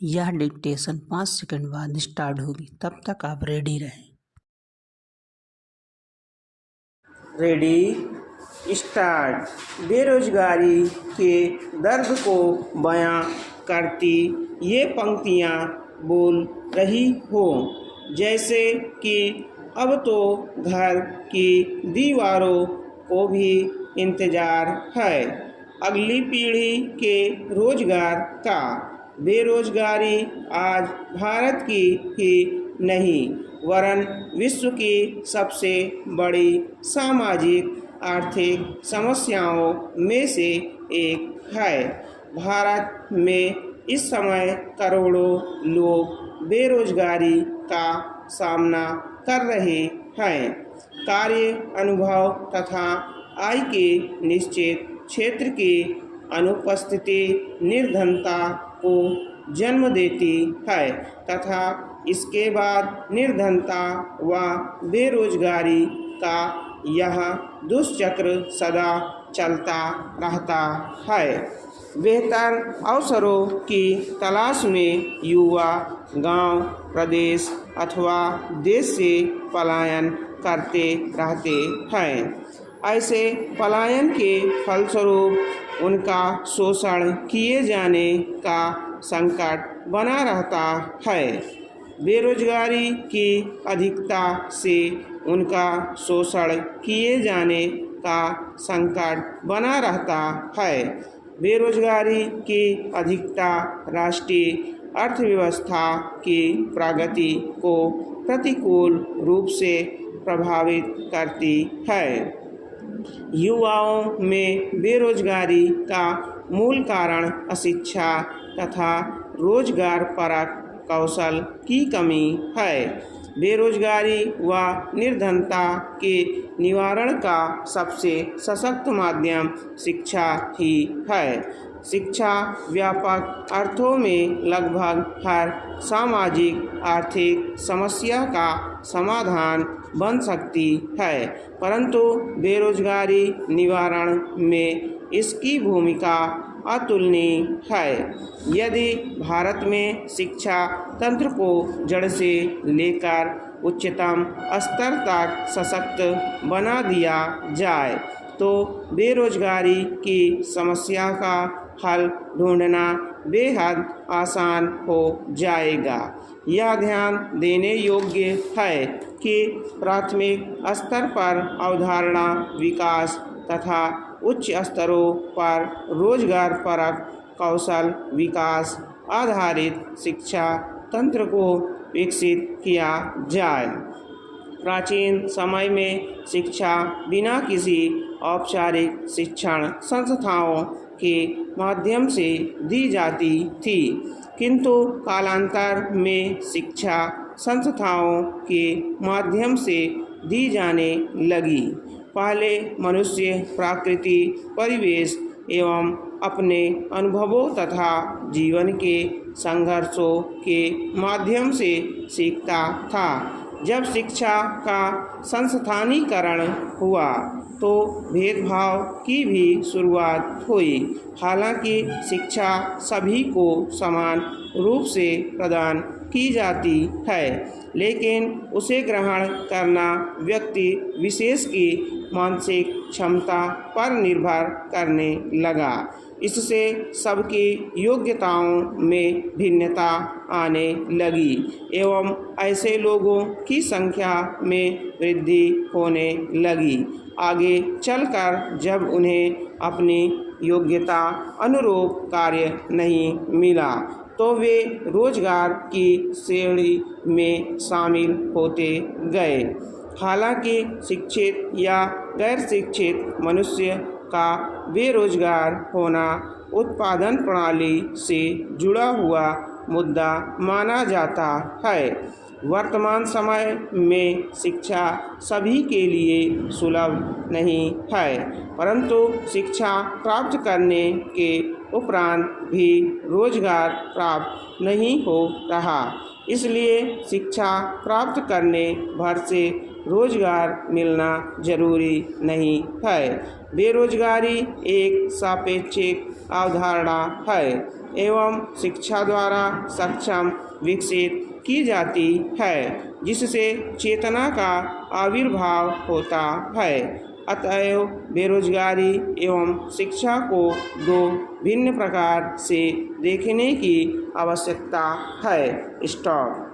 यह dictation 5 second बाद start होगी, तब तक आप रेडी रहें। Ready start. बेरोजगारी के दर्द को बयां करती ये पंक्तियां बोल रही हो जैसे कि अब तो घर की दीवारों को भी इंतजार है अगली पीढ़ी के रोजगार का। बेरोजगारी आज भारत की ही नहीं वरन विश्व की सबसे बड़ी सामाजिक आर्थिक समस्याओं में से एक है। भारत में इस समय करोड़ों लोग बेरोजगारी का सामना कर रहे हैं। कार्य अनुभव तथा आय के निश्चित क्षेत्र की अनुपस्थिति निर्धनता को जन्म देती है तथा इसके बाद निर्धनता व बेरोजगारी का यह दुष्चक्र सदा चलता रहता है। बेहतर अवसरों की तलाश में युवा गांव, प्रदेश अथवा देश से पलायन करते रहते हैं। ऐसे पलायन के फलस्वरूप उनका शोषण किए जाने का संकट बना रहता है। बेरोजगारी की अधिकता से उनका शोषण किए जाने का संकट बना रहता है। बेरोजगारी की अधिकता राष्ट्रीय अर्थव्यवस्था की प्रगति को प्रतिकूल रूप से प्रभावित करती है। युवाओं में बेरोजगारी का मूल कारण अशिक्षा तथा रोजगारपरक कौशल की कमी है। बेरोजगारी व निर्धनता के निवारण का सबसे सशक्त माध्यम शिक्षा ही है। शिक्षा व्यापक अर्थों में लगभग हर सामाजिक आर्थिक समस्या का समाधान बन सकती है, परंतु बेरोजगारी निवारण में इसकी भूमिका अतुलनीय है। यदि भारत में शिक्षा तंत्र को जड़ से लेकर उच्चतम स्तर तक सशक्त बना दिया जाए तो बेरोजगारी की समस्या का हल ढूंढना बेहद आसान हो जाएगा। यह ध्यान देने योग्य है कि प्राथमिक स्तर पर अवधारणा विकास तथा उच्च स्तरों पर रोजगारपरक कौशल विकास आधारित शिक्षा तंत्र को विकसित किया जाए। प्राचीन समय में शिक्षा बिना किसी औपचारिक शिक्षण संस्थाओं के माध्यम से दी जाती थी, किंतु कालांतर में शिक्षा संस्थाओं के माध्यम से दी जाने लगी। पहले मनुष्य प्रकृति, परिवेश एवं अपने अनुभवों तथा जीवन के संघर्षों के माध्यम से सीखता था। जब शिक्षा का संस्थानीकरण हुआ तो भेदभाव की भी शुरुआत हुई। हालांकि शिक्षा सभी को समान रूप से प्रदान की जाती है, लेकिन उसे ग्रहण करना व्यक्ति विशेष की मानसिक क्षमता पर निर्भर करने लगा। इससे सबकी योग्यताओं में भिन्नता आने लगी एवं ऐसे लोगों की संख्या में वृद्धि होने लगी। आगे चलकर जब उन्हें अपनी योग्यता अनुरूप कार्य नहीं मिला तो वे रोजगार की श्रेणी में शामिल होते गए। हालांकि शिक्षित या गैर शिक्षित मनुष्य का बेरोजगार होना उत्पादन प्रणाली से जुड़ा हुआ मुद्दा माना जाता है। वर्तमान समय में शिक्षा सभी के लिए सुलभ नहीं है, परंतु शिक्षा प्राप्त करने के उपरांत भी रोजगार प्राप्त नहीं हो रहा। इसलिए शिक्षा प्राप्त करने भर से रोजगार मिलना जरूरी नहीं है। बेरोजगारी एक सापेक्षिक अवधारणा है। एवं शिक्षा द्वारा सक्षम विकसित की जाती है, जिससे चेतना का आविर्भाव होता है। अतएव बेरोजगारी एवं शिक्षा को दो भिन्न प्रकार से देखने की आवश्यकता है। स्टॉप।